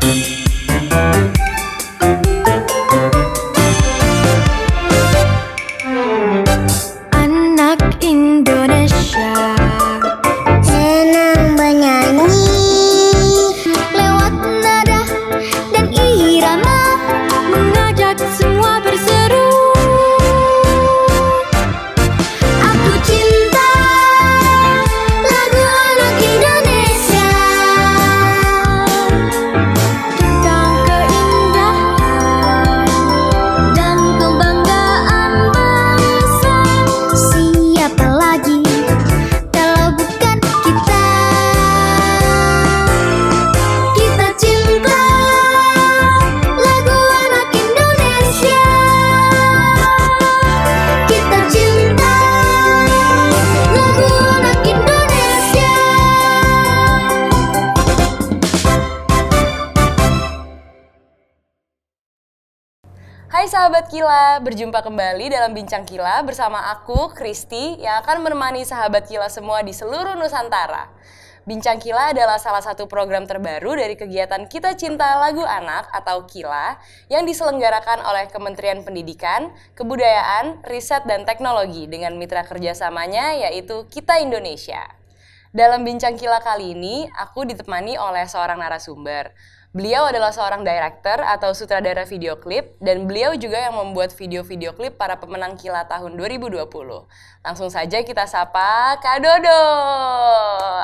Anak Indonesia senang bernyanyi lewat nada dan irama mengajak semua berseru. Aku cinta lagu anak Indonesia tentang keindahan dan kebanggaan bangsa. Siapa lagi kalau bukan kita? Kita cinta lagu anak Indonesia. Kita cinta lagu anak Indonesia. Hai sahabat Kila, berjumpa kembali dalam Bincang Kila bersama aku, Kristi, yang akan menemani sahabat Kila semua di seluruh Nusantara. Bincang Kila adalah salah satu program terbaru dari kegiatan Kita Cinta Lagu Anak atau Kila yang diselenggarakan oleh Kementerian Pendidikan, Kebudayaan, Riset, dan Teknologi dengan mitra kerjasamanya yaitu Kita Indonesia. Dalam Bincang Kila kali ini, aku ditemani oleh seorang narasumber. Beliau adalah seorang director atau sutradara video klip dan beliau juga yang membuat video-video klip para pemenang Kila tahun 2020. Langsung saja kita sapa Kak Dodo.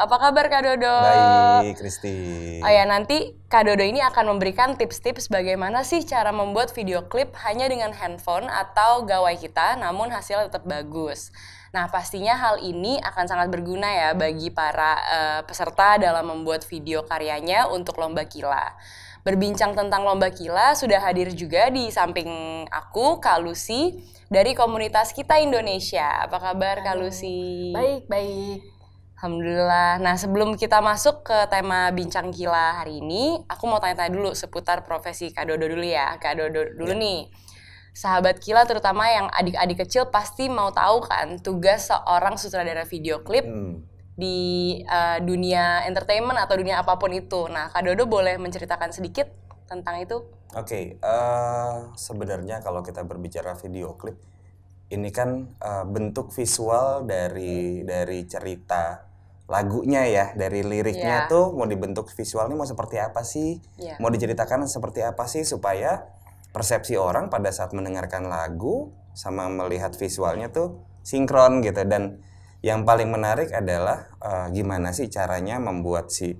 Apa kabar Kak Dodo? Baik, Kristi. Oh ya, nanti Kak Dodo ini akan memberikan tips-tips bagaimana sih cara membuat video klip hanya dengan handphone atau gawai kita namun hasilnya tetap bagus. Nah, pastinya hal ini akan sangat berguna ya bagi para peserta dalam membuat video karyanya untuk Lomba Kila. Berbincang tentang Lomba Kila sudah hadir juga di samping aku, Kak Lucy, dari komunitas Kita Indonesia. Apa kabar Kak Lucy? Baik, baik. Alhamdulillah. Nah, sebelum kita masuk ke tema Bincang Kila hari ini, aku mau tanya-tanya dulu seputar profesi Kak Dodo dulu ya. Kak Dodo dulu nih. Sahabat Kila terutama yang adik-adik kecil pasti mau tahu kan tugas seorang sutradara video klip di dunia entertainment atau dunia apapun itu. Nah, Kak Dodo boleh menceritakan sedikit tentang itu? Oke, sebenarnya kalau kita berbicara video klip, ini kan bentuk visual dari cerita lagunya ya, dari liriknya tuh mau dibentuk visualnya mau seperti apa sih? Mau diceritakan seperti apa sih supaya persepsi orang pada saat mendengarkan lagu sama melihat visualnya tuh sinkron gitu. Dan yang paling menarik adalah gimana sih caranya membuat si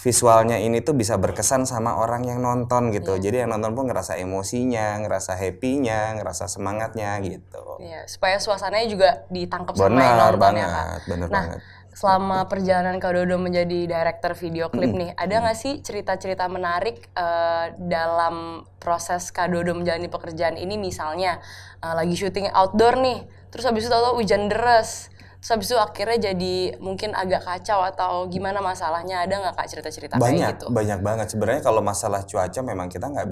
visualnya ini tuh bisa berkesan sama orang yang nonton gitu. Jadi yang nonton pun ngerasa emosinya, ngerasa happy-nya, ngerasa semangatnya gitu. Iya, supaya suasananya juga ditangkap sama yang nonton ya Kak. Bener nah, banget. Selama perjalanan Kak Dodo menjadi director video klip nih, ada nggak sih cerita-cerita menarik dalam proses Kak Dodo menjalani pekerjaan ini? Misalnya lagi syuting outdoor nih, terus habis itu tahu hujan deras, terus habis itu akhirnya jadi mungkin agak kacau atau gimana masalahnya? Ada nggak Kak cerita-cerita kayak gitu? Banyak banget. Sebenarnya kalau masalah cuaca memang kita nggak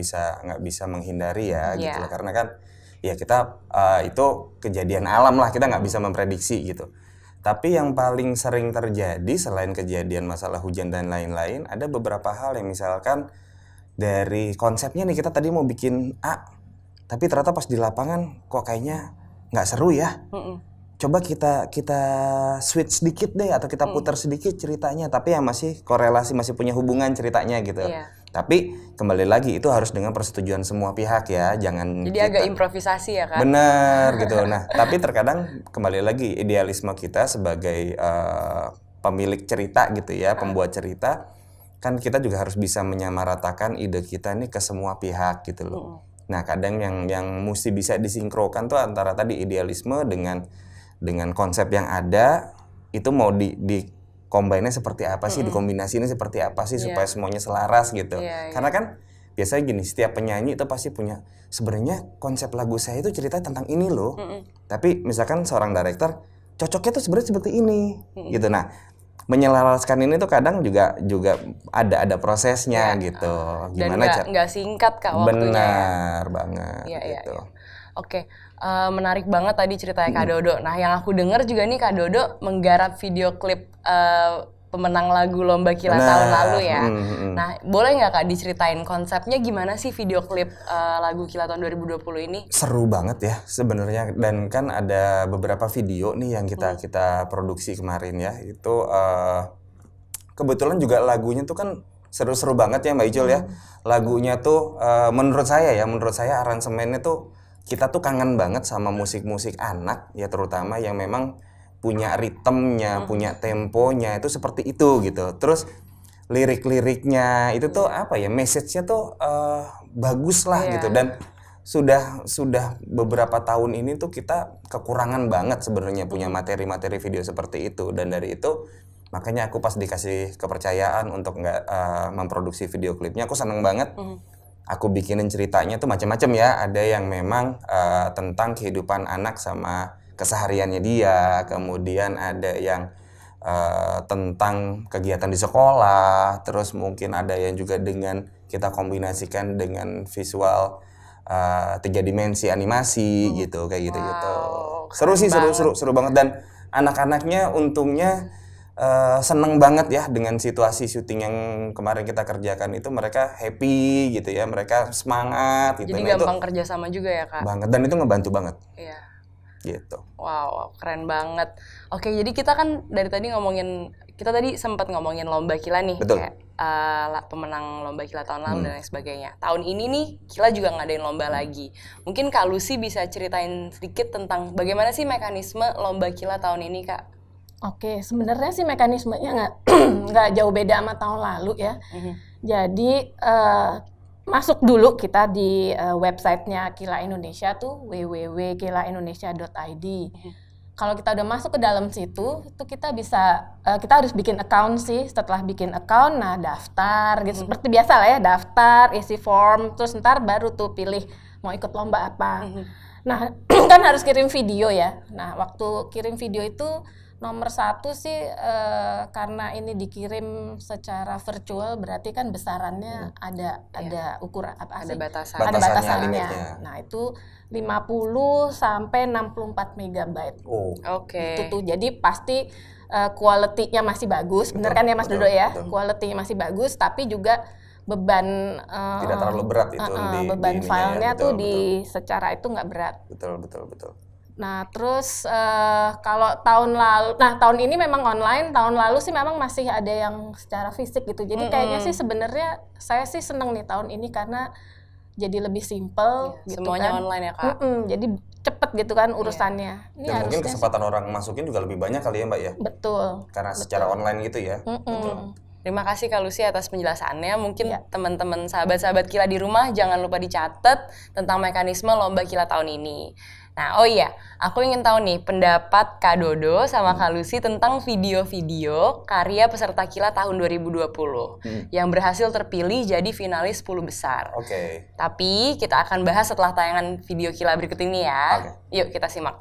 bisa menghindari ya gitu loh. Karena kan ya kita itu kejadian alam lah, kita nggak bisa memprediksi gitu. Tapi yang paling sering terjadi selain kejadian masalah hujan dan lain-lain, ada beberapa hal yang misalkan dari konsepnya nih, kita tadi mau bikin A, tapi ternyata pas di lapangan kok kayaknya nggak seru ya. Coba kita switch sedikit deh atau kita putar sedikit ceritanya, tapi yang masih korelasi, masih punya hubungan ceritanya gitu. Tapi kembali lagi itu harus dengan persetujuan semua pihak ya, jangan jadi agak improvisasi ya kan? Bener gitu. Nah, tapi terkadang kembali lagi idealisme kita sebagai pemilik cerita gitu ya, pembuat cerita, kan kita juga harus bisa menyamaratakan ide kita nih ke semua pihak gitu loh. Nah, kadang yang mesti bisa disinkronkan tuh antara tadi idealisme dengan konsep yang ada, itu mau di combine-nya seperti apa sih, dikombinasinya seperti apa sih supaya semuanya selaras gitu. Karena kan biasanya gini, setiap penyanyi itu pasti punya sebenarnya konsep lagu saya itu cerita tentang ini loh. Tapi misalkan seorang director cocoknya tuh sebenarnya seperti ini gitu. Nah, menyelaraskan ini tuh kadang juga ada prosesnya gitu. Gimana dan nggak singkat Kak waktunya. Benar banget gitu. Oke. Menarik banget tadi ceritanya Kak Dodo. Nah, yang aku dengar juga nih Kak Dodo menggarap video klip pemenang lagu Lomba Kila Benar. tahun lalu ya. Nah, boleh nggak Kak diceritain konsepnya gimana sih video klip lagu Kila tahun 2020 ini? Seru banget ya sebenarnya, dan kan ada beberapa video nih yang kita produksi kemarin ya. Itu kebetulan juga lagunya tuh kan seru-seru banget ya Mbak Ijul ya. Lagunya tuh menurut saya aransemennya tuh kita tuh kangen banget sama musik-musik anak ya, terutama yang memang punya ritmenya, punya temponya itu seperti itu gitu. Terus lirik-liriknya itu tuh apa ya, message-nya tuh bagus lah gitu. Dan sudah beberapa tahun ini tuh kita kekurangan banget sebenarnya punya materi-materi video seperti itu. Dan dari itu makanya aku pas dikasih kepercayaan untuk memproduksi video klipnya, aku seneng banget. Aku bikinin ceritanya tuh macam-macam ya. Ada yang memang tentang kehidupan anak sama kesehariannya dia, kemudian ada yang tentang kegiatan di sekolah, terus mungkin ada yang juga dengan kita kombinasikan dengan visual 3 dimensi animasi gitu, kayak gitu-gitu. Seru sih, seru banget. Dan anak-anaknya untungnya seneng banget ya dengan situasi syuting yang kemarin kita kerjakan itu. Mereka happy gitu ya, mereka semangat gitu. Jadi gampang kerjasama juga ya Kak? Banget, dan itu ngebantu banget. Iya. Gitu. Wow, keren banget. Oke, jadi kita kan dari tadi kita tadi sempat ngomongin Lomba Kila nih. Betul. Kayak pemenang Lomba Kila tahun lalu dan lain sebagainya. Tahun ini nih, Kila juga ngadain lomba lagi. Mungkin Kak Lucy bisa ceritain sedikit tentang bagaimana sih mekanisme Lomba Kila tahun ini, Kak? Oke, sebenarnya sih mekanismenya nggak jauh beda sama tahun lalu ya. Jadi masuk dulu kita di websitenya Kila Indonesia tuh www.kilaindonesia.id. Kalau kita udah masuk ke dalam situ, itu kita bisa kita harus bikin account sih. Setelah bikin account, nah daftar gitu seperti biasa lah ya, daftar, isi form, terus ntar baru tuh pilih mau ikut lomba apa. Nah kan harus kirim video ya. Nah waktu kirim video itu nomor 1 sih karena ini dikirim secara virtual, berarti kan besarannya ada ukuran apa sih? Ada batasannya. Nah, itu 50 sampai 64 megabyte. Oke. Itu tuh. Jadi pasti quality-nya masih bagus. Bener kan ya Mas Dodo ya? Quality-nya masih bagus, tapi juga beban tidak terlalu berat itu beban filenya tuh secara itu nggak berat. Betul. Nah terus kalau tahun ini memang online. Tahun lalu sih memang masih ada yang secara fisik gitu. Jadi kayaknya sih sebenarnya saya sih seneng nih tahun ini karena jadi lebih simple gitu semuanya kan. Online ya Kak. Jadi cepet gitu kan urusannya. Ini dan mungkin kesempatan orang masukin juga lebih banyak kali ya Mbak ya. Betul. Karena secara online gitu ya. Betul. Terima kasih Kak Lucy atas penjelasannya. Mungkin teman-teman sahabat-sahabat Kila di rumah jangan lupa dicatat tentang mekanisme Lomba Kila tahun ini. Nah, oh iya, aku ingin tahu nih pendapat Kak Dodo sama Kak Lucy tentang video-video karya peserta Kila tahun 2020 yang berhasil terpilih jadi finalis 10 besar. Oke. Tapi kita akan bahas setelah tayangan video Kila berikut ini ya. Yuk kita simak.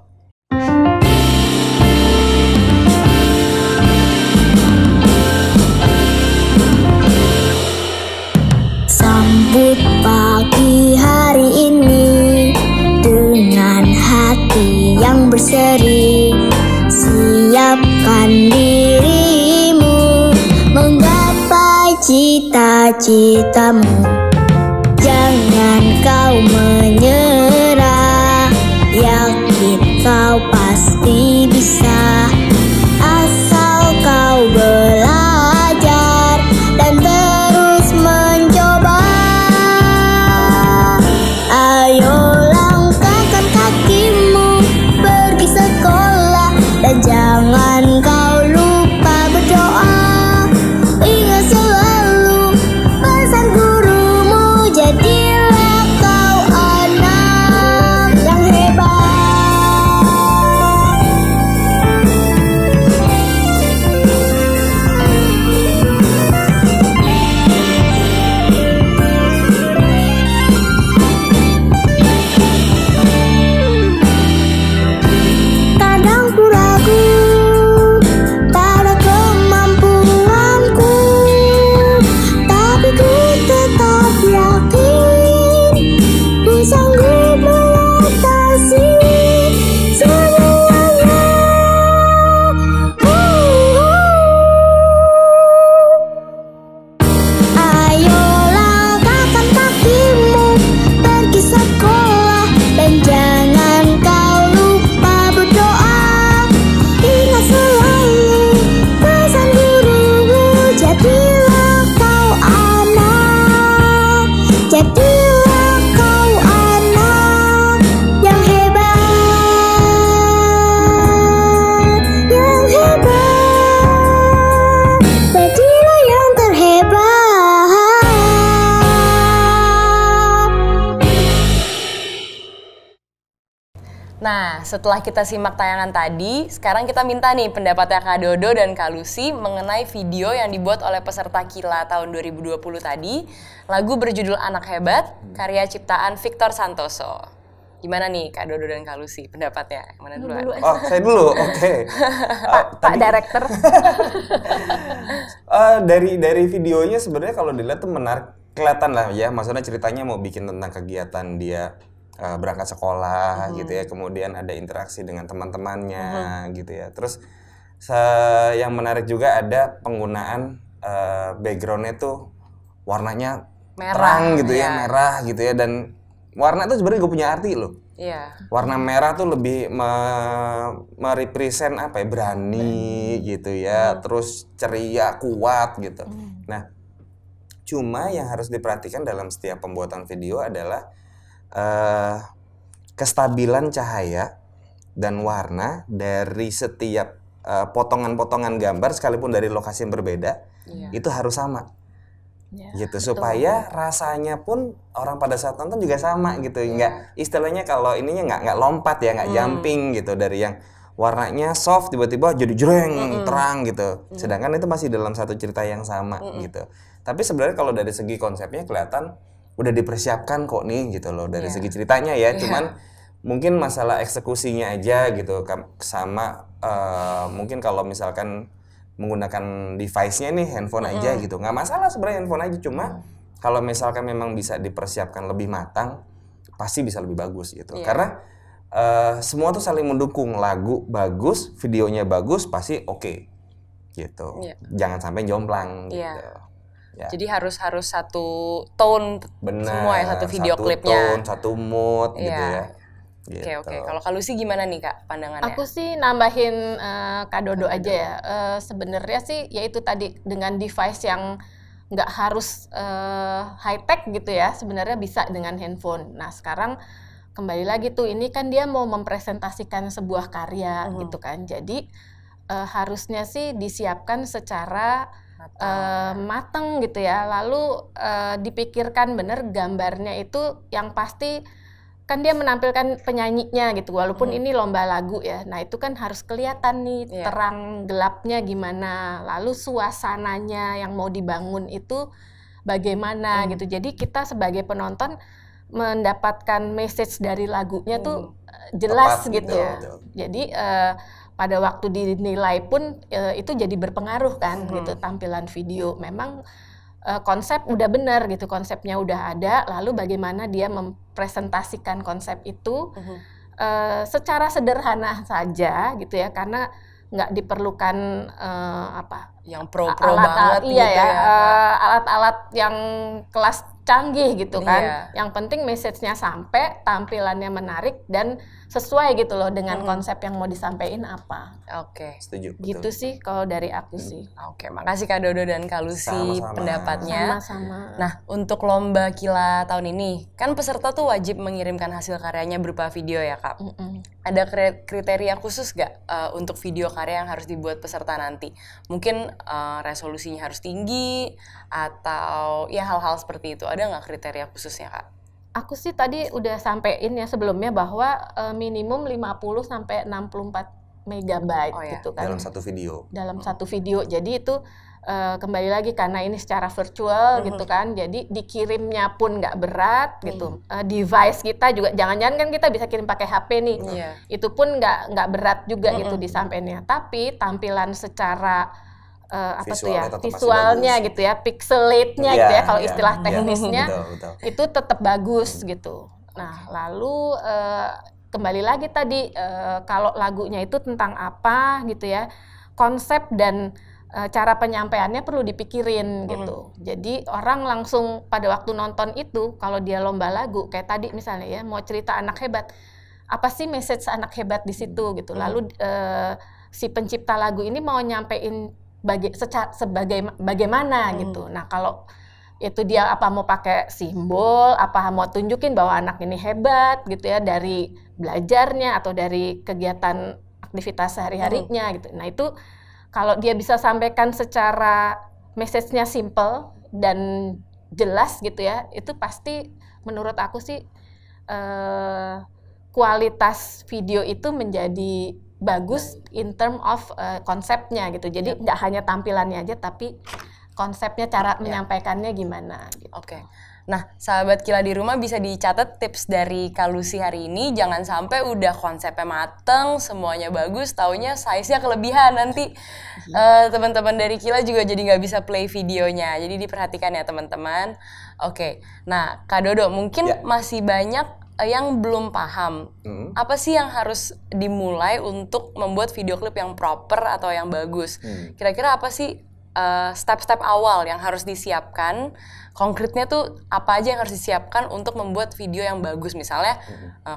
Sambut pagi hari ini dengan hati yang berseri. Siapkan dirimu menggapai cita-citamu. Jangan kau menyerah, yakin kau pasti bisa. Asal kau belajar dan terus mencoba. Ayo langkahkan kakimu pergi sekolah, dan jangan kau lupa berdoa. Ingat selalu pesan gurumu, jadilah kau anak yang hebat. Nah, setelah kita simak tayangan tadi, sekarang kita minta nih pendapatnya Kak Dodo dan Kak Lucy mengenai video yang dibuat oleh peserta Kila tahun 2020 tadi, lagu berjudul Anak Hebat, karya ciptaan Victor Santoso. Gimana nih Kak Dodo dan Kak Lucy pendapatnya? Yang mana duluan? Oh, saya dulu. Oke. Pak Director. Dari videonya sebenarnya kalau dilihat tuh menarik, kelihatan lah ya. Maksudnya ceritanya mau bikin tentang kegiatan dia berangkat sekolah gitu ya, kemudian ada interaksi dengan teman-temannya gitu ya. Terus yang menarik juga ada penggunaan backgroundnya tuh warnanya terang gitu ya, merah gitu ya, dan warna itu sebenarnya gue punya arti loh. Iya. Warna merah tuh lebih merepresent apa ya, berani gitu ya, terus ceria, kuat gitu. Nah, cuma yang harus diperhatikan dalam setiap pembuatan video adalah kestabilan cahaya dan warna dari setiap potongan-potongan gambar sekalipun dari lokasi yang berbeda, itu harus sama. Gitu, supaya rasanya pun orang pada saat nonton juga sama gitu. Nggak, istilahnya kalau ininya nggak lompat ya, nggak jumping gitu, dari yang warnanya soft tiba-tiba jadi jreng terang gitu. Sedangkan itu masih dalam satu cerita yang sama gitu. Tapi sebenarnya kalau dari segi konsepnya kelihatan udah dipersiapkan kok nih gitu loh dari segi ceritanya ya. Cuman mungkin masalah eksekusinya aja gitu, sama mungkin kalau misalkan menggunakan device-nya nih, handphone aja gitu, nggak masalah sebenarnya handphone aja. Cuma kalau misalkan memang bisa dipersiapkan lebih matang, pasti bisa lebih bagus gitu. Karena semua tuh saling mendukung. Lagu bagus, videonya bagus, pasti oke gitu. Jangan sampai jomplang gitu. Ya. Jadi harus satu tone. Bener, semua ya, satu video satu klipnya. Tone, satu mood gitu ya. Oke. Kalau Kak Lucy gimana nih Kak pandangannya? Aku sih nambahin Kak Dodo aja ya. Sebenarnya sih yaitu tadi dengan device yang nggak harus high tech gitu ya. Sebenarnya bisa dengan handphone. Nah sekarang kembali lagi tuh, ini kan dia mau mempresentasikan sebuah karya gitu kan. Jadi harusnya sih disiapkan secara matang gitu ya. Lalu dipikirkan bener gambarnya itu yang pasti. Kan dia menampilkan penyanyinya gitu, walaupun ini lomba lagu ya. Nah itu kan harus kelihatan nih terang gelapnya gimana, lalu suasananya yang mau dibangun itu bagaimana gitu. Jadi kita sebagai penonton mendapatkan message dari lagunya tuh jelas tepat, gitu. Jadi pada waktu dinilai pun itu jadi berpengaruh kan gitu tampilan video. Memang konsep udah benar gitu, konsepnya udah ada, lalu bagaimana dia mempresentasikan konsep itu secara sederhana saja gitu ya, karena nggak diperlukan yang pro banget gitu ya, alat-alat yang kelas canggih gitu kan. Yang penting message-nya sampai, tampilannya menarik dan sesuai gitu loh dengan konsep yang mau disampaikan apa. Oke. Setuju. Gitu betul. sih kalau dari aku sih. Oke, makasih Kak Dodo dan Kak Lucy Sama-sama. pendapatnya. Sama-sama. Nah, untuk lomba Kila tahun ini, kan peserta tuh wajib mengirimkan hasil karyanya berupa video ya Kak. Ada kriteria khusus nggak untuk video karya yang harus dibuat peserta nanti? Mungkin resolusinya harus tinggi atau ya hal-hal seperti itu. Ada nggak kriteria khususnya Kak? Aku sih tadi udah sampein ya sebelumnya bahwa minimum 50 sampai 64 megabyte gitu kan. Dalam satu video. Dalam satu video. Jadi itu kembali lagi karena ini secara virtual gitu kan. Jadi dikirimnya pun nggak berat gitu. Device kita juga jangan-jangan kan kita bisa kirim pakai HP nih. Itu pun nggak berat juga gitu disampainya. Tapi tampilan secara visualnya gitu ya, pixelate-nya gitu ya kalau istilah teknisnya betul. Itu tetap bagus gitu. Nah lalu kembali lagi tadi kalau lagunya itu tentang apa gitu ya, konsep dan cara penyampaiannya perlu dipikirin gitu. Jadi orang langsung pada waktu nonton itu, kalau dia lomba lagu kayak tadi misalnya ya, mau cerita anak hebat, apa sih message anak hebat di situ gitu. Lalu si pencipta lagu ini mau nyampein bagaimana gitu. Nah kalau itu dia apa mau pakai simbol, apa mau tunjukin bahwa anak ini hebat gitu ya dari belajarnya atau dari kegiatan aktivitas sehari-harinya gitu. Nah itu kalau dia bisa sampaikan secara message-nya simple dan jelas gitu ya, itu pasti menurut aku sih kualitas video itu menjadi bagus in term of konsepnya gitu. Jadi nggak hanya tampilannya aja, tapi konsepnya, cara menyampaikannya gimana gitu. Oke. Nah, sahabat Kila di rumah bisa dicatat tips dari Kak Lucy hari ini. Jangan sampai udah konsepnya mateng, semuanya bagus, taunya size-nya kelebihan. Nanti teman-teman dari Kila juga jadi nggak bisa play videonya. Jadi diperhatikan ya teman-teman. Oke. Nah, Kak Dodo mungkin masih banyak yang belum paham. Apa sih yang harus dimulai untuk membuat video klip yang proper atau yang bagus? Kira-kira apa sih step-step awal yang harus disiapkan? Konkretnya tuh apa aja yang harus disiapkan untuk membuat video yang bagus? Misalnya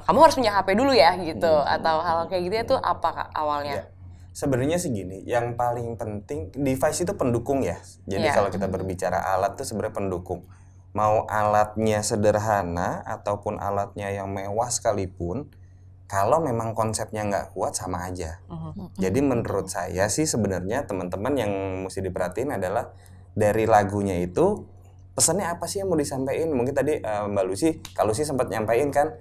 kamu harus punya HP dulu ya gitu, atau hal kayak gitu itu apa Kak awalnya? Sebenarnya sih gini, yang paling penting device itu pendukung ya. Jadi kalau kita berbicara alat tuh sebenarnya pendukung. Mau alatnya sederhana ataupun alatnya yang mewah sekalipun, kalau memang konsepnya nggak kuat sama aja. Jadi menurut saya sih sebenarnya teman-teman yang mesti diperhatiin adalah dari lagunya itu pesannya apa sih yang mau disampaikan. Mungkin tadi Mbak Lucy, Kak Lucy sempat nyampaikan kan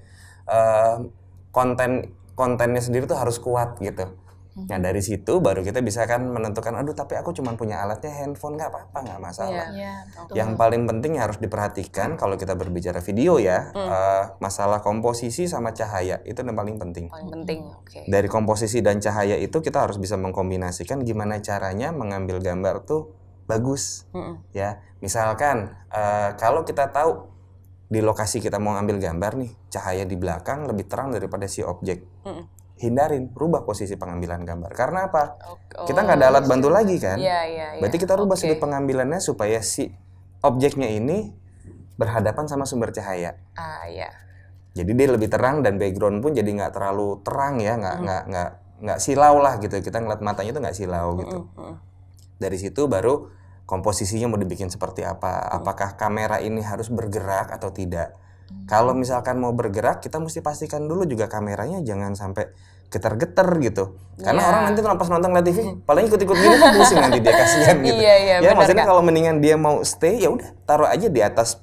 kontennya sendiri tuh harus kuat gitu. Nah dari situ baru kita bisa kan menentukan, aduh tapi aku cuma punya alatnya handphone, nggak apa-apa, nggak masalah. Yang paling penting harus diperhatikan kalau kita berbicara video ya, masalah komposisi sama cahaya itu yang paling penting. Paling penting, Dari komposisi dan cahaya itu kita harus bisa mengkombinasikan gimana caranya mengambil gambar tuh bagus. Ya, misalkan kalau kita tahu di lokasi kita mau ambil gambar nih, cahaya di belakang lebih terang daripada si objek. Hindarin, rubah posisi pengambilan gambar. Karena apa? Kita nggak ada alat bantu lagi kan? Berarti kita rubah sudut pengambilannya supaya si objeknya ini berhadapan sama sumber cahaya. Jadi dia lebih terang dan background pun jadi nggak terlalu terang ya, nggak silau lah gitu. Kita ngeliat matanya itu nggak silau gitu. Dari situ baru komposisinya mau dibikin seperti apa? Apakah kamera ini harus bergerak atau tidak? Kalau misalkan mau bergerak, kita mesti pastikan dulu juga kameranya jangan sampai getar-getar gitu. Karena orang nanti pas nonton live TV, paling ikut-ikut gini kan pusing nanti dia kasihan gitu. Ya maksudnya kalau mendingan dia mau stay, ya udah taruh aja di atas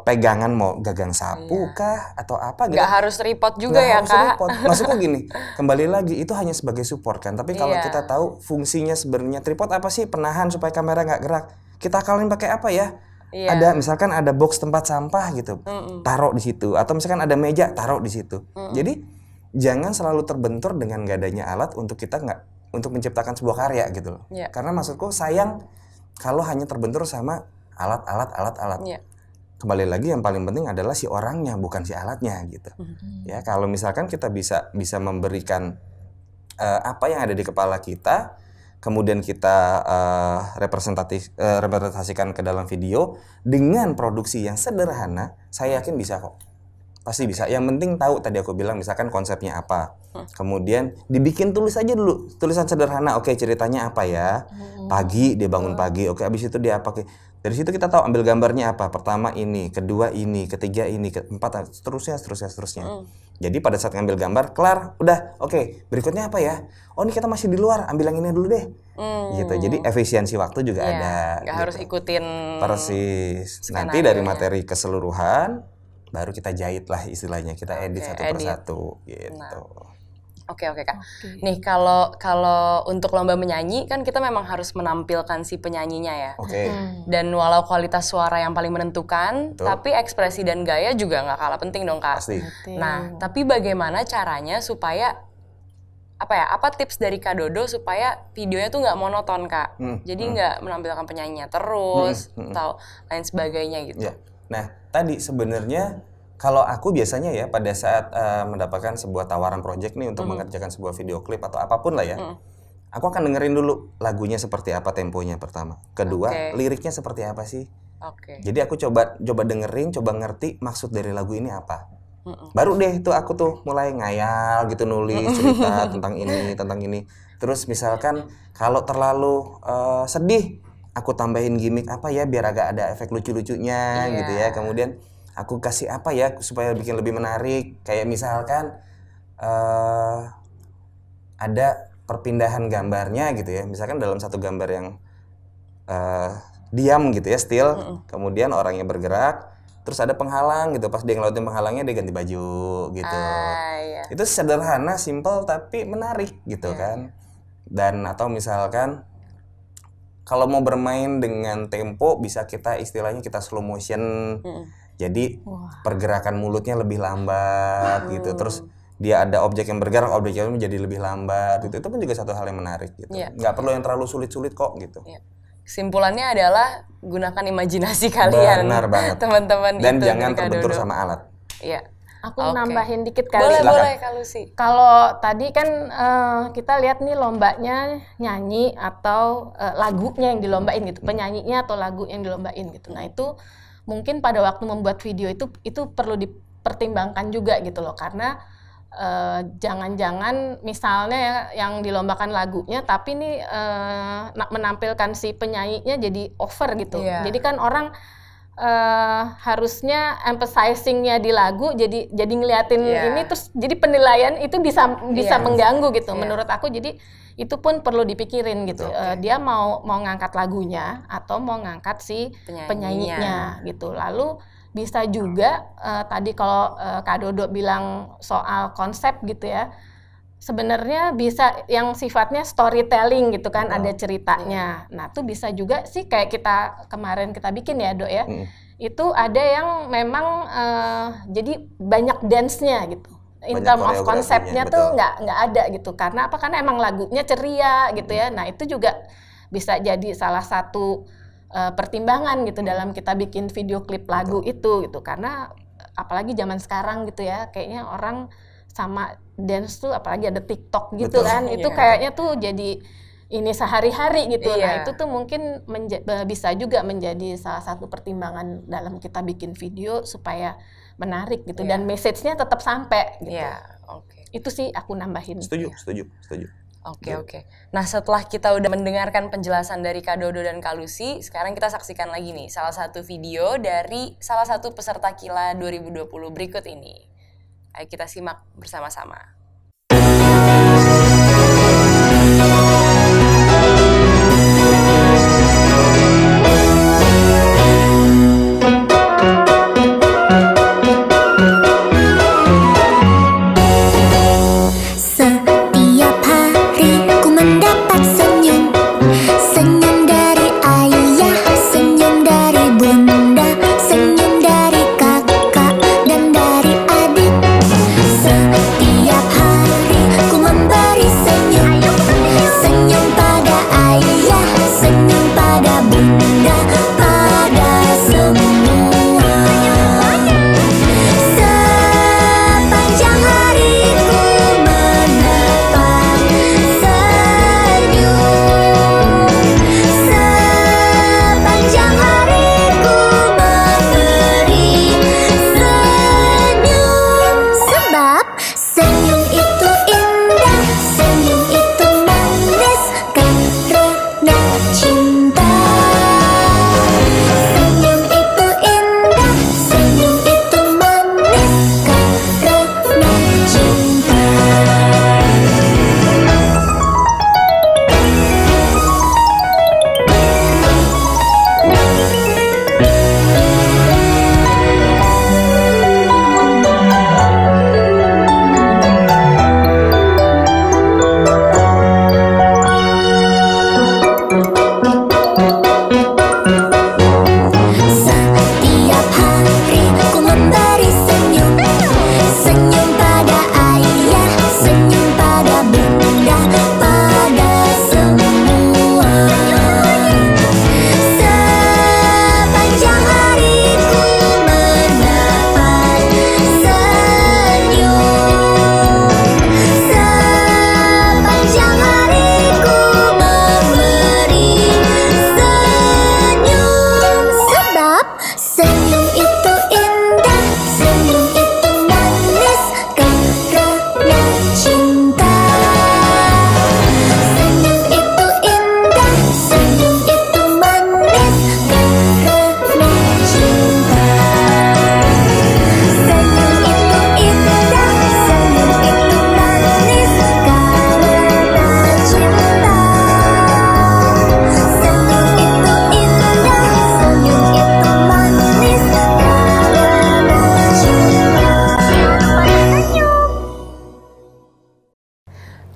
pegangan, mau gagang sapu kah atau apa gitu. Nggak harus tripod juga ya Kak. Maksudku gini, kembali lagi itu hanya sebagai support kan. Tapi kalau kita tahu fungsinya sebenarnya tripod apa sih, penahan supaya kamera nggak gerak. Kita akalin pakai apa ya? Ada misalkan ada box tempat sampah gitu, taruh di situ. Atau misalkan ada meja, taruh di situ. Jadi jangan selalu terbentur dengan gak adanya alat untuk kita untuk menciptakan sebuah karya gitu loh. Karena maksudku sayang kalau hanya terbentur sama alat. Kembali lagi yang paling penting adalah si orangnya, bukan si alatnya gitu. Ya kalau misalkan kita bisa memberikan apa yang ada di kepala kita, kemudian kita representasikan ke dalam video dengan produksi yang sederhana, saya yakin bisa kok. Pasti bisa. Yang penting tahu tadi aku bilang misalkan konsepnya apa. Kemudian dibikin tulis aja dulu, tulisan sederhana. Oke, ceritanya apa ya? Pagi, dia bangun pagi. Oke, abis itu dia apa? Dari situ kita tahu ambil gambarnya apa. Pertama ini, kedua ini, ketiga ini, keempat, seterusnya. Jadi pada saat ngambil gambar, kelar, udah, oke, berikutnya apa ya? Oh ini kita masih di luar, ambil yang ini dulu deh. Gitu, jadi efisiensi waktu juga ada. Nggak gitu. harus ikutin persis. Nanti dari materi keseluruhan, baru kita jahit lah istilahnya, kita edit satu persatu, gitu. Oke Kak. Nih kalau untuk lomba menyanyi kan kita memang harus menampilkan si penyanyinya ya. Dan walau kualitas suara yang paling menentukan, tapi ekspresi dan gaya juga nggak kalah penting dong Kak. Pasti. Nah, tapi bagaimana caranya supaya apa tips dari Kak Dodo supaya videonya tuh nggak monoton Kak? Jadi nggak menampilkan penyanyinya terus atau lain sebagainya gitu. Nah, tadi sebenarnya kalau aku biasanya ya pada saat mendapatkan sebuah tawaran project nih untuk mengerjakan sebuah video klip atau apapun lah ya, aku akan dengerin dulu lagunya seperti apa temponya pertama, kedua liriknya seperti apa sih. Jadi aku coba dengerin, coba ngerti maksud dari lagu ini apa. Baru deh tuh aku tuh mulai ngayal gitu, nulis cerita tentang ini. Terus misalkan kalau terlalu sedih, aku tambahin gimmick apa ya biar agak ada efek lucu-lucunya gitu ya. Kemudian aku kasih apa ya supaya bikin lebih menarik. Kayak misalkan ada perpindahan gambarnya gitu ya. Misalkan dalam satu gambar yang diam gitu ya, still. Kemudian orangnya bergerak. terus ada penghalang gitu, pas dia ngelautin penghalangnya dia ganti baju gitu. Iya. Itu sederhana, simple tapi menarik gitu kan. Dan atau misalkan kalau mau bermain dengan tempo bisa kita istilahnya kita slow motion. Jadi pergerakan mulutnya lebih lambat gitu. Terus dia ada objek yang bergerak, objeknya menjadi lebih lambat gitu. Itu pun juga satu hal yang menarik gitu. Nggak perlu yang terlalu sulit-sulit kok gitu. Kesimpulannya adalah gunakan imajinasi kalian. Benar banget. Teman-teman Dan itu jangan dari Kak terbentur Dodo. sama alat. Iya. Aku Oke. nambahin dikit kali. Boleh, Silakan. boleh Kak Lucy. Kalau tadi kan kita lihat nih lombanya nyanyi atau lagunya yang dilombain gitu, penyanyinya atau lagu yang dilombain gitu. Nah itu mungkin pada waktu membuat video itu perlu dipertimbangkan juga gitu loh, karena jangan-jangan misalnya ya, yang dilombakan lagunya tapi nih menampilkan si penyanyinya jadi over gitu. Iya. Jadi kan orang harusnya emphasizing-nya di lagu jadi ngeliatin ini terus jadi penilaian itu bisa mengganggu gitu. Menurut aku jadi itu pun perlu dipikirin gitu. Dia mau ngangkat lagunya atau mau ngangkat si penyanyinya gitu. Lalu bisa juga tadi kalau Kak Dodo bilang soal konsep gitu ya. Sebenarnya bisa yang sifatnya storytelling gitu kan, ada ceritanya. Nah, tuh bisa juga sih kayak kita kemarin kita bikin ya, Dok ya. Itu ada yang memang jadi banyak dance-nya gitu. In term of konsepnya tuh nggak ada gitu. Karena apa? Karena emang lagunya ceria gitu ya. Nah, itu juga bisa jadi salah satu pertimbangan gitu dalam kita bikin video klip lagu itu gitu. Karena apalagi zaman sekarang gitu ya, kayaknya orang sama dance tuh apalagi ada TikTok gitu kan, itu kayaknya tuh jadi ini sehari-hari gitu. Nah itu tuh mungkin bisa juga menjadi salah satu pertimbangan dalam kita bikin video supaya menarik gitu dan message-nya tetap sampai gitu. Itu sih aku nambahin. Setuju. Oke. Nah setelah kita udah mendengarkan penjelasan dari Kak Dodo dan Kak Lucy, sekarang kita saksikan lagi nih salah satu video dari salah satu peserta Kila 2020 berikut ini. Ayo kita simak bersama-sama. Setiap hari ku mendapat senyum, senyum dari ayah, senyum dari bunda, senyum dari kakak dan dari adik. Setiap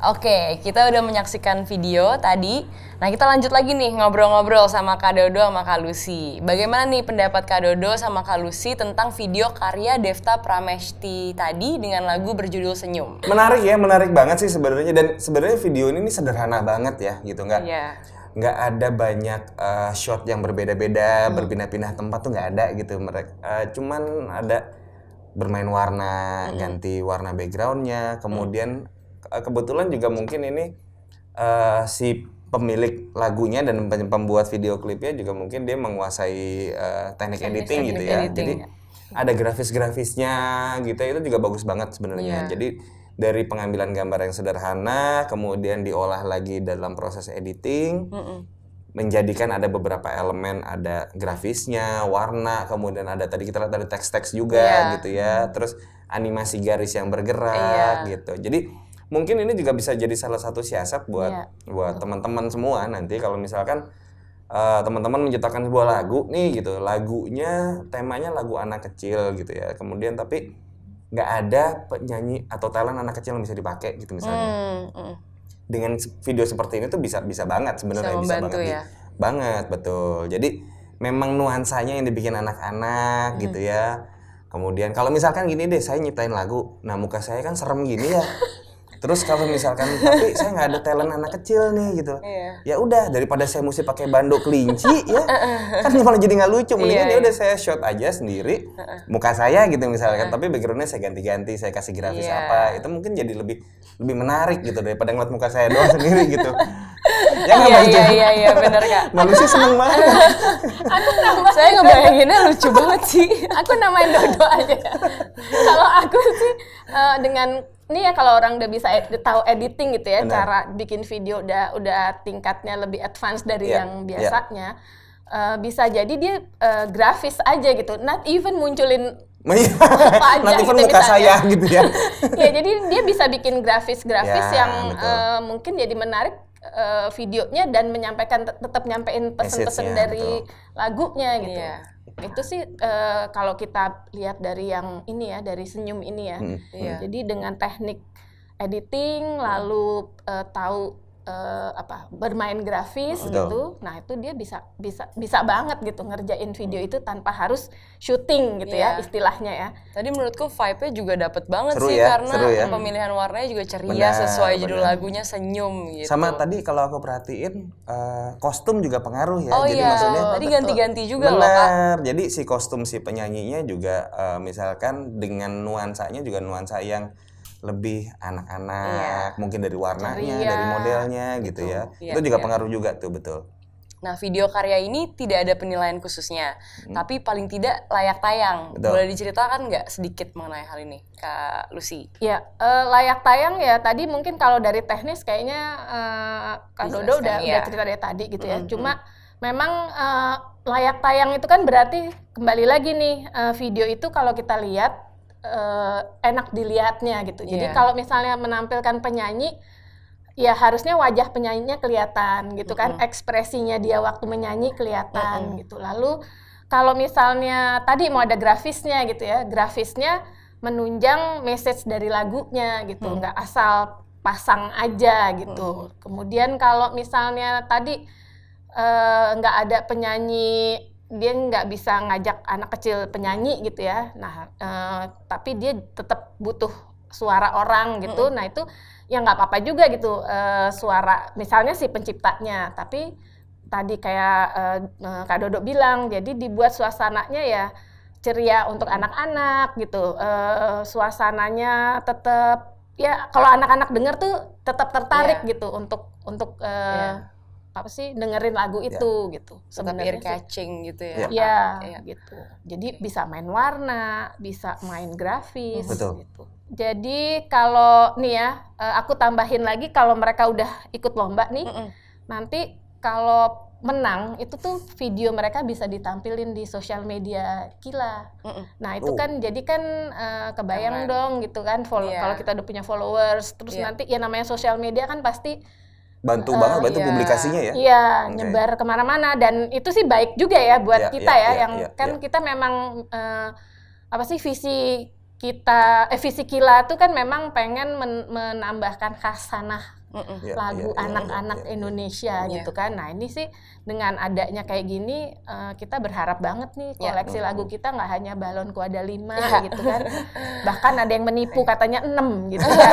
Oke, kita udah menyaksikan video tadi. Nah, kita lanjut lagi nih ngobrol-ngobrol sama Kak Dodo sama Kak Lucy. Bagaimana nih pendapat Kak Dodo sama Kak Lucy tentang video karya Devta Pramesti tadi dengan lagu berjudul Senyum? Menarik ya, menarik banget sih sebenarnya, dan sebenarnya video ini sederhana banget ya gitu, nggak ada banyak shot yang berbeda-beda, berpindah-pindah tempat tuh nggak ada gitu. Mereka cuman ada bermain warna, ganti warna backgroundnya, kemudian kebetulan juga mungkin ini si pemilik lagunya dan pembuat video klipnya juga mungkin dia menguasai teknik editing gitu ya. Jadi ada grafis-grafisnya gitu, itu juga bagus banget sebenarnya. Jadi dari pengambilan gambar yang sederhana, kemudian diolah lagi dalam proses editing, menjadikan ada beberapa elemen, ada grafisnya, warna, kemudian ada tadi kita lihat ada teks-teks juga gitu ya, terus animasi garis yang bergerak gitu. Jadi mungkin ini juga bisa jadi salah satu siasat buat teman-teman semua nanti kalau misalkan teman-teman menciptakan sebuah lagu nih gitu, lagunya temanya lagu anak kecil gitu ya, kemudian tapi nggak ada penyanyi atau talent anak kecil yang bisa dipakai gitu misalnya. Dengan video seperti ini tuh bisa banget sebenarnya, bisa banget banget, betul. Jadi memang nuansanya yang dibikin anak-anak gitu ya. Kemudian kalau misalkan gini deh, saya nyiptain lagu, nah muka saya kan serem gini ya. Terus kalau misalkan tapi saya nggak ada talent anak kecil nih gitu, ya udah daripada saya mesti pakai bando kelinci ya, kan malah jadi nggak lucu. Mendingan ya udah saya shot aja sendiri muka saya gitu misalkan, tapi backgroundnya saya ganti-ganti, saya kasih grafis apa, itu mungkin jadi lebih menarik gitu daripada ngeliat muka saya doang sendiri gitu. Ya nggak Iya benar Kak. Manusia seneng banget. Saya ngebayanginnya lucu banget sih. Aku namain Dodo aja. Kalau aku sih dengan ini ya, kalau orang udah bisa tahu editing gitu ya, cara bikin video udah tingkatnya lebih advance dari yang biasanya, bisa jadi dia grafis aja gitu, not even munculin apa aja nanti gitu muka saya gitu ya. Ya jadi dia bisa bikin grafis yang mungkin jadi menarik videonya dan menyampaikan, tetap nyampein pesan-pesan dari lagunya gitu. Itu sih kalau kita lihat dari yang ini ya, dari Senyum ini ya. Jadi dengan teknik editing lalu tahu bermain grafis gitu. Nah, itu dia bisa banget gitu ngerjain video itu tanpa harus syuting gitu ya istilahnya ya. Tadi menurutku vibe-nya juga dapet banget seru sih karena pemilihan warnanya juga ceria sesuai judul lagunya Senyum gitu. Sama tadi kalau aku perhatiin kostum juga pengaruh ya. Jadi maksudnya tadi ganti-ganti juga loh Kak. Jadi si kostum si penyanyinya juga misalkan dengan nuansanya juga nuansa yang lebih anak-anak, mungkin dari warnanya, dari modelnya gitu ya. Itu juga pengaruh juga tuh, betul. Nah, video karya ini tidak ada penilaian khususnya, tapi paling tidak layak tayang. Boleh diceritakan nggak sedikit mengenai hal ini, Kak Lucy? Ya, layak tayang ya tadi mungkin kalau dari teknis kayaknya Kak Dodo udah cerita dari tadi gitu ya. Cuma memang layak tayang itu kan berarti kembali lagi nih, video itu kalau kita lihat enak dilihatnya gitu. Jadi kalau misalnya menampilkan penyanyi, ya harusnya wajah penyanyinya kelihatan gitu kan, ekspresinya dia waktu menyanyi kelihatan gitu. Lalu kalau misalnya tadi mau ada grafisnya gitu ya, grafisnya menunjang message dari lagunya gitu, nggak asal pasang aja gitu. Kemudian kalau misalnya tadi nggak ada penyanyi, dia nggak bisa ngajak anak kecil penyanyi gitu ya. Nah, tapi dia tetap butuh suara orang gitu. Nah, itu ya nggak apa-apa juga gitu, suara misalnya si penciptanya. Tapi tadi kayak Kak Dodo bilang, jadi dibuat suasananya ya ceria untuk anak-anak gitu. Suasananya tetap ya kalau anak-anak denger tuh tetap tertarik gitu untuk apa sih dengerin lagu itu gitu. Tetap ear catching gitu ya. Iya gitu. Jadi bisa main warna, bisa main grafis gitu. Jadi kalau nih ya, aku tambahin lagi kalau mereka udah ikut lomba nih, nanti kalau menang itu tuh video mereka bisa ditampilin di sosial media Kila. Nah itu kan jadi kan kebayang dong gitu kan, kalau kita udah punya followers, terus nanti ya namanya sosial media kan pasti bantu publikasinya ya. Iya, nyebar kemana-mana, dan itu sih baik juga ya buat kita yang kan kita memang apa sih visi visi Kila tuh kan memang pengen menambahkan khasanah lagu anak-anak Indonesia gitu kan. Nah ini sih dengan adanya kayak gini kita berharap banget nih koleksi lagu kita nggak hanya balonku ada 5 gitu kan. Bahkan ada yang menipu katanya 6 gitu kan.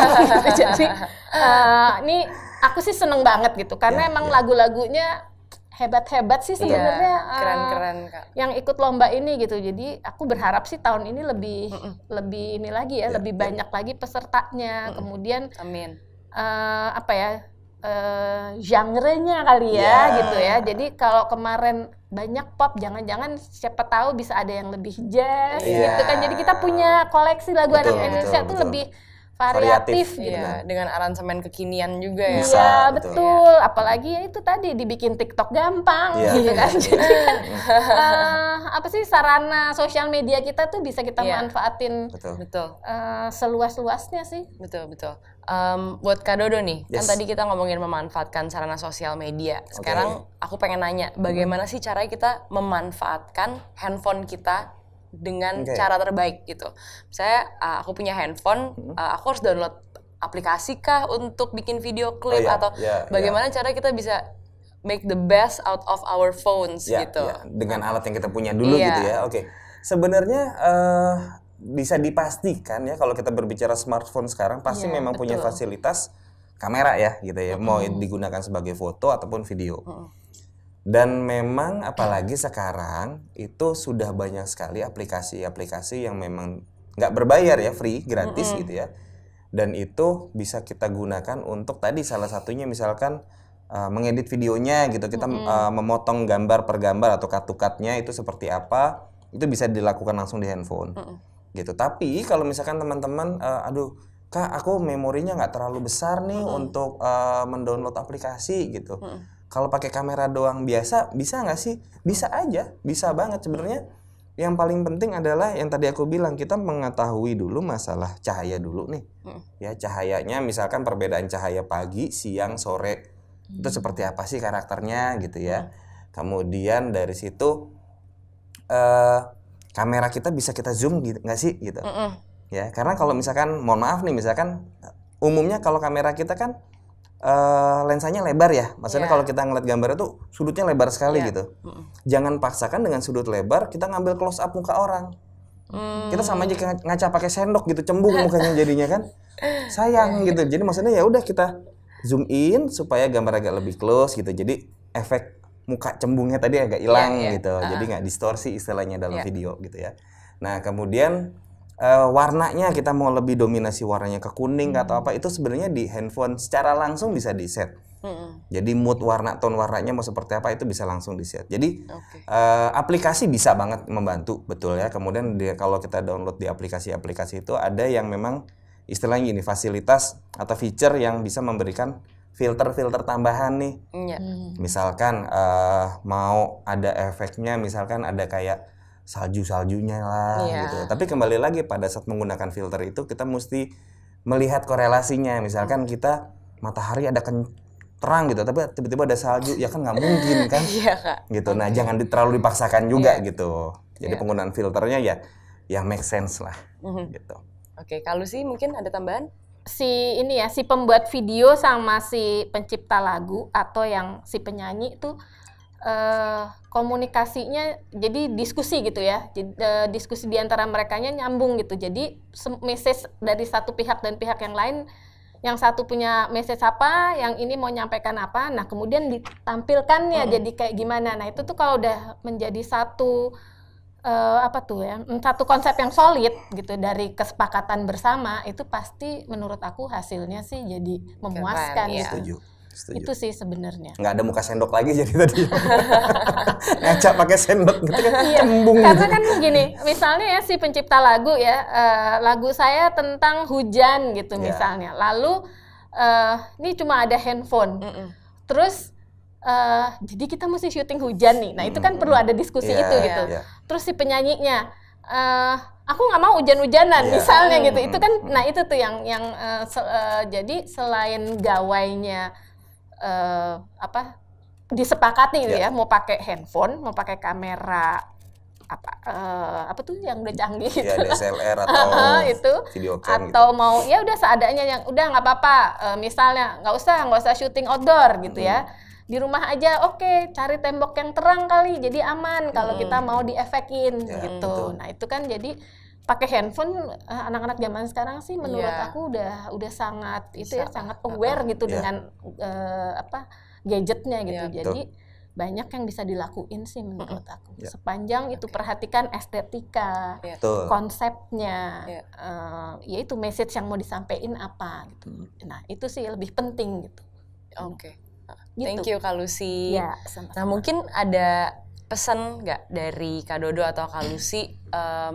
Jadi ini aku sih seneng banget gitu karena emang lagu-lagunya hebat-hebat sih sebenarnya keren-keren Kak. Yang ikut lomba ini gitu. Jadi aku berharap sih tahun ini lebih ini lagi ya, lebih banyak lagi pesertanya. Kemudian Amin. Genre-nya kali ya gitu ya. Jadi kalau kemarin banyak pop, jangan-jangan siapa tahu bisa ada yang lebih jazz gitu kan. Jadi kita punya koleksi lagu anak Indonesia tuh lebih variatif gitu. Iya, dengan aransemen kekinian juga ya. Iya, betul. Apalagi ya itu tadi dibikin TikTok gampang gitu kan. Jadi kan apa sih sarana sosial media kita tuh bisa kita manfaatin Betul. seluas-luasnya sih. Betul. Buat Kak Dodo nih, kan tadi kita ngomongin memanfaatkan sarana sosial media. Sekarang aku pengen nanya, bagaimana sih caranya kita memanfaatkan handphone kita dengan cara terbaik gitu. Misalnya aku punya handphone, aku harus download aplikasi kah untuk bikin video klip atau bagaimana cara kita bisa make the best out of our phones gitu. Dengan alat yang kita punya dulu gitu ya. Oke. Sebenarnya bisa dipastikan ya kalau kita berbicara smartphone sekarang pasti memang punya fasilitas kamera ya gitu ya. Mau digunakan sebagai foto ataupun video. Dan memang apalagi sekarang itu sudah banyak sekali aplikasi-aplikasi yang memang nggak berbayar ya, free, gratis gitu ya. Dan itu bisa kita gunakan untuk tadi salah satunya misalkan mengedit videonya gitu. Kita memotong gambar per gambar atau cut-to-cut-nya itu seperti apa, itu bisa dilakukan langsung di handphone gitu. Tapi kalau misalkan teman-teman, aduh Kak aku memorinya nggak terlalu besar nih untuk mendownload aplikasi gitu. Kalau pakai kamera doang biasa, bisa nggak sih? Bisa aja, bisa banget sebenarnya. Yang paling penting adalah yang tadi aku bilang, kita mengetahui dulu masalah cahaya dulu nih. Ya cahayanya, misalkan perbedaan cahaya pagi, siang, sore, itu seperti apa sih karakternya gitu ya. Kemudian dari situ kamera kita bisa kita zoom gitu, nggak sih gitu. Ya karena kalau misalkan, mohon maaf nih, misalkan umumnya kalau kamera kita kan lensanya lebar ya, maksudnya kalau kita ngeliat gambarnya tuh sudutnya lebar sekali gitu. Jangan paksakan dengan sudut lebar kita ngambil close up muka orang. Kita sama aja kayak ngaca pakai sendok gitu, cembung mukanya jadinya kan, sayang gitu. Jadi maksudnya ya udah kita zoom in supaya gambar agak lebih close gitu. Jadi efek muka cembungnya tadi agak hilang gitu. Jadi nggak distorsi istilahnya dalam video gitu ya. Nah kemudian warnanya kita mau lebih dominasi warnanya ke kuning atau apa, itu sebenarnya di handphone secara langsung bisa di set. Jadi mood warna, tone warnanya mau seperti apa itu bisa langsung di set. Jadi aplikasi bisa banget membantu, betul ya. Kemudian kalau kita download di aplikasi-aplikasi itu ada yang memang istilahnya ini fasilitas atau feature yang bisa memberikan filter-filter tambahan nih. Misalkan mau ada efeknya, misalkan ada kayak salju-saljunya lah gitu. Tapi kembali lagi pada saat menggunakan filter itu kita mesti melihat korelasinya. Misalkan kita matahari ada terang gitu, tapi tiba-tiba ada salju, ya kan nggak mungkin kan? Gitu. Nah jangan terlalu dipaksakan juga gitu. Jadi penggunaan filternya ya yang make sense lah. Gitu. Oke, kalau sih mungkin ada tambahan? Si pembuat video sama si pencipta lagu atau yang si penyanyi itu komunikasinya jadi diskusi gitu ya. Diskusi di antara merekanya nyambung gitu. Jadi message dari satu pihak dan pihak yang lain, yang satu punya message apa, yang ini mau nyampaikan apa. Nah, kemudian ditampilkannya jadi kayak gimana. Nah, itu tuh kalau udah menjadi satu satu konsep yang solid gitu dari kesepakatan bersama, itu pasti menurut aku hasilnya sih jadi memuaskan gitu. Setuju. Itu sih sebenarnya. Nggak ada muka sendok lagi jadi tadi. Ngaca pakai sendok gitu kan, cembung karena gitu. kan gini, misalnya ya si pencipta lagu ya, lagu saya tentang hujan gitu misalnya. Lalu ini cuma ada handphone. Terus jadi kita mesti syuting hujan nih. Nah, itu kan perlu ada diskusi itu gitu. Terus si penyanyinya aku nggak mau hujan-hujanan misalnya gitu. Itu kan nah itu tuh yang jadi selain gawainya disepakati gitu ya, mau pakai handphone, mau pakai kamera apa tuh yang udah canggih Ya gitu. DSLR atau itu video cam gitu. atau mau ya udah seadanya yang udah nggak apa-apa, misalnya nggak usah syuting outdoor gitu ya, di rumah aja. Oke, cari tembok yang terang kali jadi aman kalau kita mau diefekin Ya, gitu. betul. Nah itu kan jadi pakai handphone, anak-anak zaman sekarang sih menurut aku udah sangat itu ya, sangat aware gitu dengan gadgetnya gitu. Jadi banyak yang bisa dilakuin sih menurut aku. Sepanjang itu perhatikan estetika, konsepnya, yaitu message yang mau disampaikan apa gitu. Nah itu sih lebih penting gitu. Oke. Thank you Kak Lucy. Ya, sama-sama. Nah mungkin ada pesan nggak dari Kak Dodo atau Kak Lucy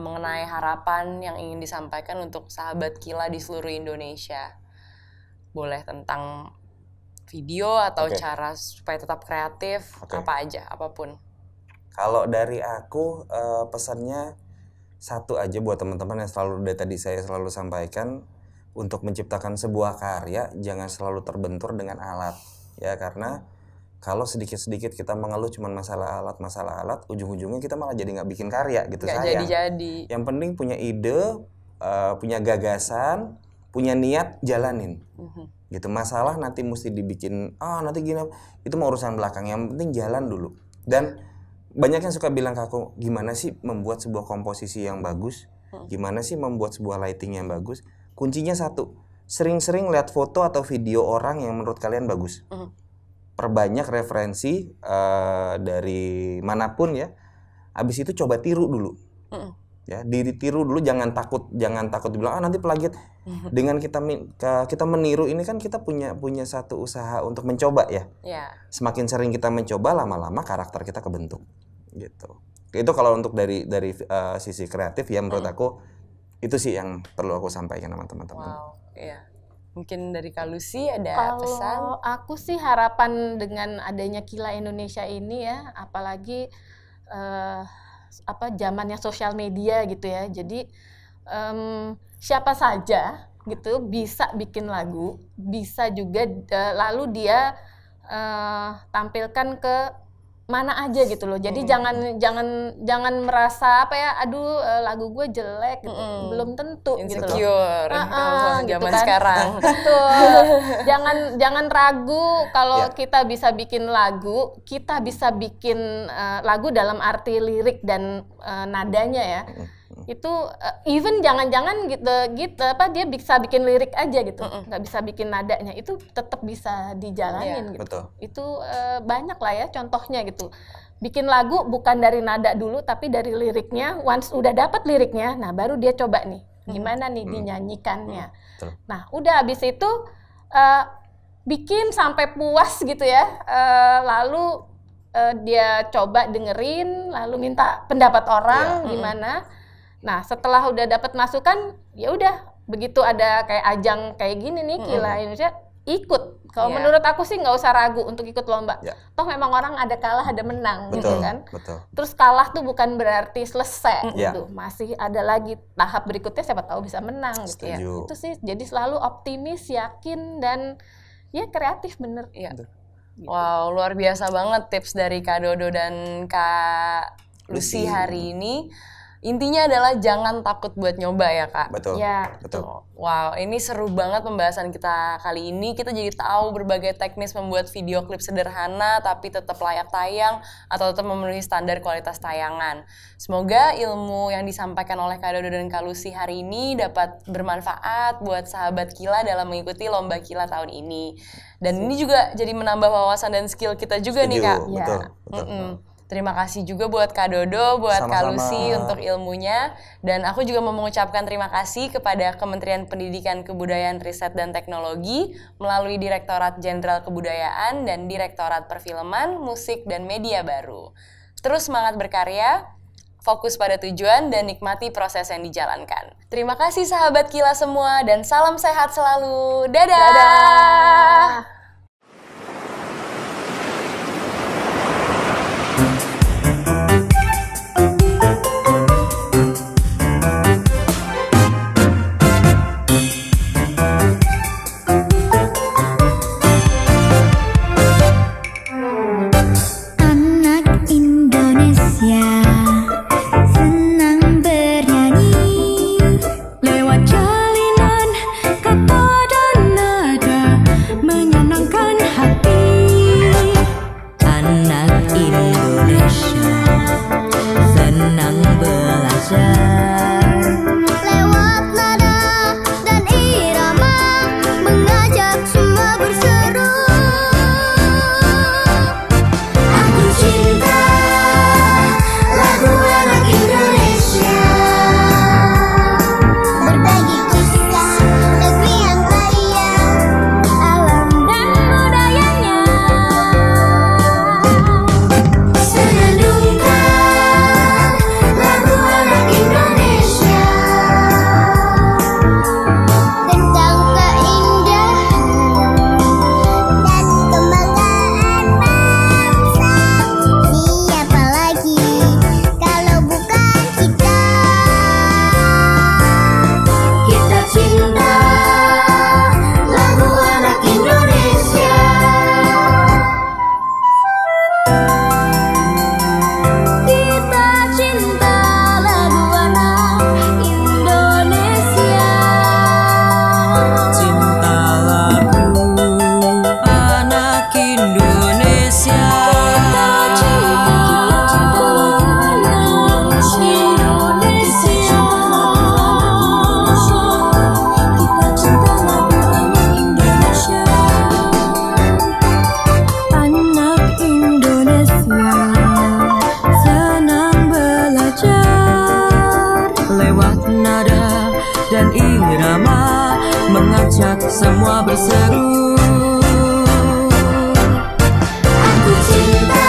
mengenai harapan yang ingin disampaikan untuk sahabat Kila di seluruh Indonesia? Boleh tentang video atau cara supaya tetap kreatif, apa aja, apapun. Kalau dari aku pesannya satu aja buat teman-teman yang selalu dari tadi saya selalu sampaikan, untuk menciptakan sebuah karya jangan selalu terbentur dengan alat ya, karena kalau sedikit-sedikit kita mengeluh cuman masalah alat, ujung-ujungnya kita malah jadi nggak bikin karya gitu. Nggak sayang. jadi-jadi. Yang penting punya ide, punya gagasan, punya niat, jalanin. Gitu. Masalah nanti mesti dibikin, nanti gini, itu mau urusan belakang. Yang penting jalan dulu. Dan banyak yang suka bilang ke aku, gimana sih membuat sebuah komposisi yang bagus? Gimana sih membuat sebuah lighting yang bagus? Kuncinya satu, sering-sering lihat foto atau video orang yang menurut kalian bagus. Perbanyak referensi dari manapun ya. Abis itu coba tiru dulu. Ya, ditiru dulu, jangan takut dibilang nanti plagiat. Dengan kita meniru ini kan kita punya satu usaha untuk mencoba ya. Semakin sering kita mencoba, lama-lama karakter kita kebentuk. Gitu. Itu kalau untuk dari sisi kreatif ya, menurut aku itu sih yang perlu aku sampaikan sama teman-teman. Wow, iya. Mungkin dari Kak Lucy ada pesan? Kalau aku sih harapan dengan adanya Kila Indonesia ini ya, apalagi zamannya sosial media gitu ya. Jadi siapa saja gitu bisa bikin lagu, bisa juga lalu dia tampilkan ke mana aja gitu loh. Jadi jangan merasa aduh lagu gue jelek gitu. Belum tentu gitu loh. Insecure kalau gitu zaman kan. sekarang. Betul. jangan ragu kalau kita bisa bikin lagu, kita bisa bikin lagu dalam arti lirik dan nadanya ya. Itu even jangan-jangan gitu dia bisa bikin lirik aja gitu, nggak bisa bikin nadanya, itu tetap bisa dijalanin gitu. Betul. Itu banyak lah ya contohnya gitu. Bikin lagu bukan dari nada dulu tapi dari liriknya. Once udah dapat liriknya, nah baru dia coba nih gimana nih dinyanyikannya. Nah udah habis itu bikin sampai puas gitu ya, lalu dia coba dengerin, lalu minta pendapat orang gimana. Nah setelah udah dapat masukan, ya udah begitu ada kayak ajang kayak gini nih Kila Indonesia, ikut. Kalau menurut aku sih nggak usah ragu untuk ikut lomba. Toh memang orang ada kalah ada menang gitu kan. Terus kalah tuh bukan berarti selesai gitu. Masih ada lagi tahap berikutnya, siapa tahu bisa menang gitu ya. Itu sih, jadi selalu optimis, yakin, dan ya kreatif bener. Gitu. Wow, luar biasa banget tips dari Kak Dodo dan Kak Lucy hari ini. Intinya adalah jangan takut buat nyoba ya Kak. Betul. Ya, betul. Wow, ini seru banget pembahasan kita kali ini. Kita jadi tahu berbagai teknis membuat video klip sederhana tapi tetap layak tayang atau tetap memenuhi standar kualitas tayangan. Semoga ilmu yang disampaikan oleh Kak Dodo dan Kak Lucy hari ini dapat bermanfaat buat sahabat Kila dalam mengikuti lomba Kila tahun ini. Dan ini juga jadi menambah wawasan dan skill kita juga nih Kak. Betul. Terima kasih juga buat Kak Dodo, buat Sama-sama. Kak Lucy untuk ilmunya. Dan aku juga mau mengucapkan terima kasih kepada Kementerian Pendidikan Kebudayaan Riset dan Teknologi melalui Direktorat Jenderal Kebudayaan dan Direktorat Perfilman, Musik, dan Media Baru. Terus semangat berkarya, fokus pada tujuan, dan nikmati proses yang dijalankan. Terima kasih sahabat Kila semua, dan salam sehat selalu. Dadah! Anak Indonesia mengajak semua berseru. Aku cinta